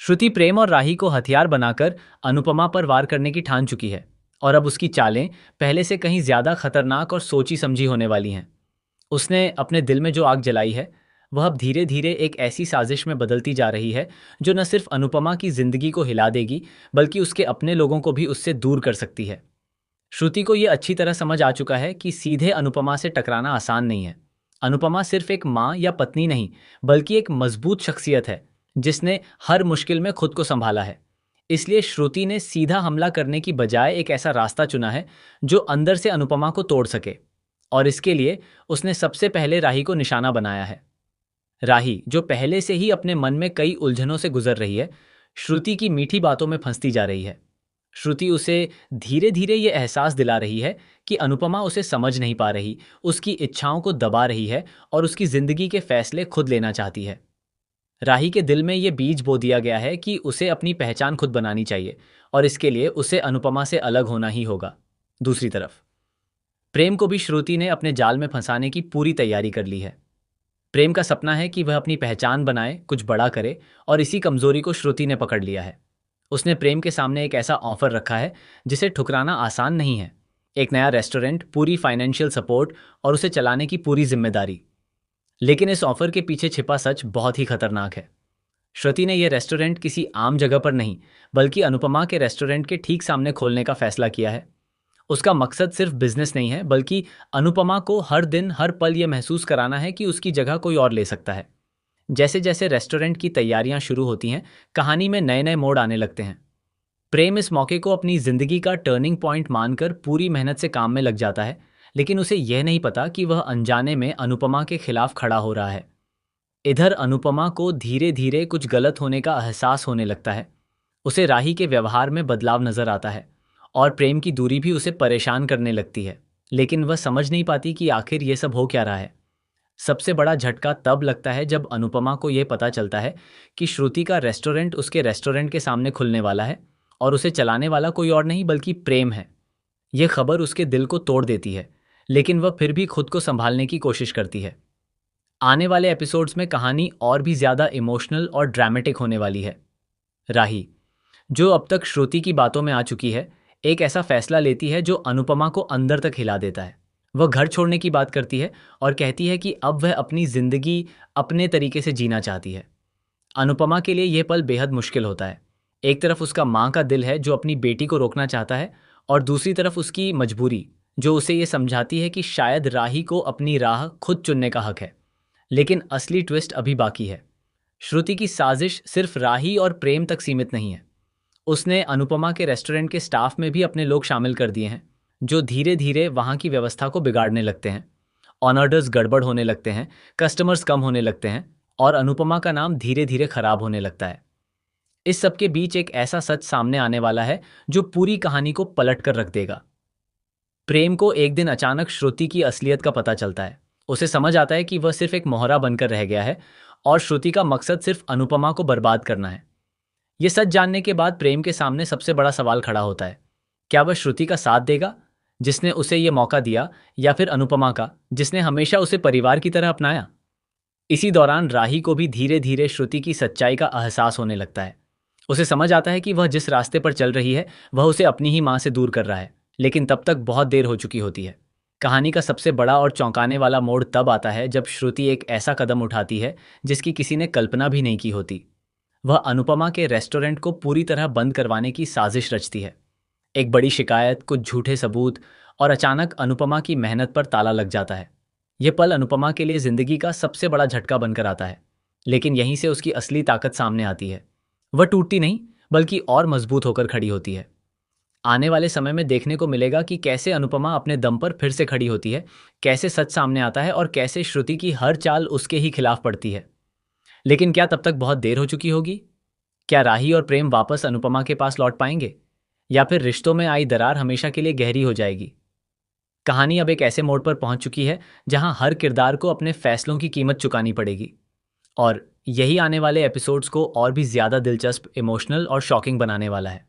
श्रुति प्रेम और राही को हथियार बनाकर अनुपमा पर वार करने की ठान चुकी है और अब उसकी चालें पहले से कहीं ज्यादा खतरनाक और सोची समझी होने वाली हैं। उसने अपने दिल में जो आग जलाई है वह अब धीरे धीरे एक ऐसी साजिश में बदलती जा रही है जो न सिर्फ अनुपमा की जिंदगी को हिला देगी बल्कि उसके अपने लोगों को भी उससे दूर कर सकती है। श्रुति को यह अच्छी तरह समझ आ चुका है कि सीधे अनुपमा से टकराना आसान नहीं है। अनुपमा सिर्फ एक माँ या पत्नी नहीं बल्कि एक मजबूत शख्सियत है जिसने हर मुश्किल में खुद को संभाला है। इसलिए श्रुति ने सीधा हमला करने की बजाय एक ऐसा रास्ता चुना है जो अंदर से अनुपमा को तोड़ सके। और इसके लिए उसने सबसे पहले राही को निशाना बनाया है। राही जो पहले से ही अपने मन में कई उलझनों से गुजर रही है, श्रुति की मीठी बातों में फंसती जा रही है। श्रुति उसे धीरे धीरे ये एहसास दिला रही है कि अनुपमा उसे समझ नहीं पा रही, उसकी इच्छाओं को दबा रही है और उसकी जिंदगी के फैसले खुद लेना चाहती है। राही के दिल में ये बीज बो दिया गया है कि उसे अपनी पहचान खुद बनानी चाहिए और इसके लिए उसे अनुपमा से अलग होना ही होगा। दूसरी तरफ प्रेम को भी श्रुति ने अपने जाल में फंसाने की पूरी तैयारी कर ली है। प्रेम का सपना है कि वह अपनी पहचान बनाए, कुछ बड़ा करे, और इसी कमजोरी को श्रुति ने पकड़ लिया है। उसने प्रेम के सामने एक ऐसा ऑफर रखा है जिसे ठुकराना आसान नहीं है। एक नया रेस्टोरेंट, पूरी फाइनेंशियल सपोर्ट और उसे चलाने की पूरी जिम्मेदारी। लेकिन इस ऑफर के पीछे छिपा सच बहुत ही खतरनाक है। श्रुति ने यह रेस्टोरेंट किसी आम जगह पर नहीं बल्कि अनुपमा के रेस्टोरेंट के ठीक सामने खोलने का फैसला किया है। उसका मकसद सिर्फ बिजनेस नहीं है बल्कि अनुपमा को हर दिन हर पल यह महसूस कराना है कि उसकी जगह कोई और ले सकता है। जैसे जैसे रेस्टोरेंट की तैयारियां शुरू होती हैं, कहानी में नए नए मोड़ आने लगते हैं। प्रेम इस मौके को अपनी जिंदगी का टर्निंग पॉइंट मानकर पूरी मेहनत से काम में लग जाता है, लेकिन उसे यह नहीं पता कि वह अनजाने में अनुपमा के खिलाफ खड़ा हो रहा है। इधर अनुपमा को धीरे धीरे कुछ गलत होने का एहसास होने लगता है। उसे राही के व्यवहार में बदलाव नजर आता है और प्रेम की दूरी भी उसे परेशान करने लगती है, लेकिन वह समझ नहीं पाती कि आखिर ये सब हो क्या रहा है। सबसे बड़ा झटका तब लगता है जब अनुपमा को यह पता चलता है कि श्रुति का रेस्टोरेंट उसके रेस्टोरेंट के सामने खुलने वाला है और उसे चलाने वाला कोई और नहीं बल्कि प्रेम है। यह खबर उसके दिल को तोड़ देती है, लेकिन वह फिर भी खुद को संभालने की कोशिश करती है। आने वाले एपिसोड्स में कहानी और भी ज्यादा इमोशनल और ड्रामेटिक होने वाली है। राही, जो अब तक श्रुति की बातों में आ चुकी है, एक ऐसा फैसला लेती है जो अनुपमा को अंदर तक हिला देता है। वह घर छोड़ने की बात करती है और कहती है कि अब वह अपनी जिंदगी अपने तरीके से जीना चाहती है। अनुपमा के लिए यह पल बेहद मुश्किल होता है। एक तरफ उसका माँ का दिल है जो अपनी बेटी को रोकना चाहता है, और दूसरी तरफ उसकी मजबूरी जो उसे ये समझाती है कि शायद राही को अपनी राह खुद चुनने का हक है। लेकिन असली ट्विस्ट अभी बाकी है। श्रुति की साजिश सिर्फ राही और प्रेम तक सीमित नहीं है। उसने अनुपमा के रेस्टोरेंट के स्टाफ में भी अपने लोग शामिल कर दिए हैं, जो धीरे धीरे वहां की व्यवस्था को बिगाड़ने लगते हैं। ऑनर्डर्स गड़बड़ होने लगते हैं, कस्टमर्स कम होने लगते हैं और अनुपमा का नाम धीरे धीरे खराब होने लगता है। इस सब के बीच एक ऐसा सच सामने आने वाला है जो पूरी कहानी को पलट कर रख देगा। प्रेम को एक दिन अचानक श्रुति की असलियत का पता चलता है। उसे समझ आता है कि वह सिर्फ एक मोहरा बनकर रह गया है और श्रुति का मकसद सिर्फ अनुपमा को बर्बाद करना है। यह सच जानने के बाद प्रेम के सामने सबसे बड़ा सवाल खड़ा होता है। क्या वह श्रुति का साथ देगा, जिसने उसे यह मौका दिया, या फिर अनुपमा का, जिसने हमेशा उसे परिवार की तरह अपनाया? इसी दौरान राही को भी धीरे धीरे श्रुति की सच्चाई का एहसास होने लगता है। उसे समझ आता है कि वह जिस रास्ते पर चल रही है वह उसे अपनी ही माँ से दूर कर रहा है, लेकिन तब तक बहुत देर हो चुकी होती है। कहानी का सबसे बड़ा और चौंकाने वाला मोड़ तब आता है जब श्रुति एक ऐसा कदम उठाती है जिसकी किसी ने कल्पना भी नहीं की होती। वह अनुपमा के रेस्टोरेंट को पूरी तरह बंद करवाने की साजिश रचती है। एक बड़ी शिकायत, कुछ झूठे सबूत और अचानक अनुपमा की मेहनत पर ताला लग जाता है। यह पल अनुपमा के लिए जिंदगी का सबसे बड़ा झटका बनकर आता है, लेकिन यहीं से उसकी असली ताकत सामने आती है। वह टूटती नहीं बल्कि और मजबूत होकर खड़ी होती है। आने वाले समय में देखने को मिलेगा कि कैसे अनुपमा अपने दम पर फिर से खड़ी होती है, कैसे सच सामने आता है और कैसे श्रुति की हर चाल उसके ही खिलाफ पड़ती है। लेकिन क्या तब तक बहुत देर हो चुकी होगी? क्या राही और प्रेम वापस अनुपमा के पास लौट पाएंगे, या फिर रिश्तों में आई दरार हमेशा के लिए गहरी हो जाएगी? कहानी अब एक ऐसे मोड़ पर पहुंच चुकी है जहां हर किरदार को अपने फैसलों की कीमत चुकानी पड़ेगी, और यही आने वाले एपिसोड्स को और भी ज्यादा दिलचस्प, इमोशनल और शॉकिंग बनाने वाला है।